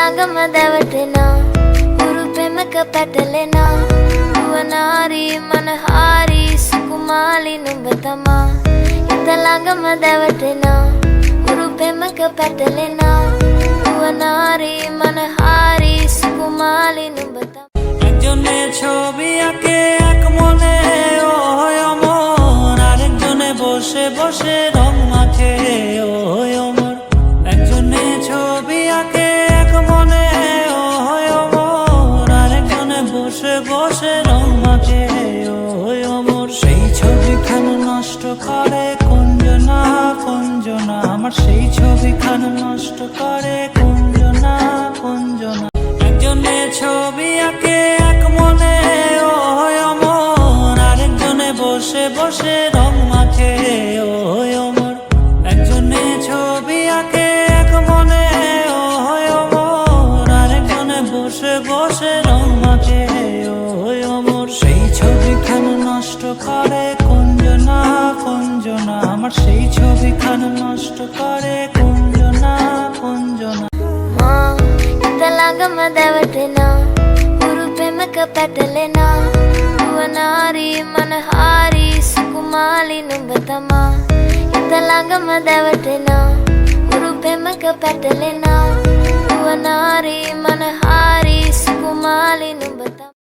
ළඟම දැවටෙනා ගුරු පෙමක පැටලෙනා නුවනාරි මනහාරි සුකුමාලි නුඹ තමා හිත ළඟම දැවටෙනා ගුරු පෙමක පැටලෙනා নুয়ানারি মনহারি সুকুমালি নুඹ একজনে ছবি আঁকে এক মনে ওই অমর আরেকজনে বসে বসে রং মাখে ওই অমর একজনে ছবি আঁকে এক মনে ওই অমর আরেকজনে বসে বসে রং মাখে ওই অমর সেই ছবিখানা নষ্ট করে কুঞ্জনা কুঞ্জনা আমার সেই ছবিখানা নষ্ট করে কুঞ্জনা কুঞ্জনা একজনে ছবি আঁকে এক মনে ওই অমর আরেকজনে বসে বসে রং মাখে ওই অমর একজনে ছবি আঁকে এক মনে ওই অমর আরেকজনে বসে বসে রং মাখে ওই অমর সেই ছবিখানা নষ্ট করে কুঞ্জনা কুঞ্জনা আমার সেই ছবিখানা নষ্ট করে কুঞ্জনা কুঞ্জনা ළඟම දැවටෙනා ගුරු පෙමක පැටලෙනා නුවනාරි මනහාරි සුකුමාලි නුඹ තමා හිත ළඟම දැවටෙනා ගුරු පෙමක පැටලෙනා නුවනාරි මනහාරි සුකුමාලි නුඹ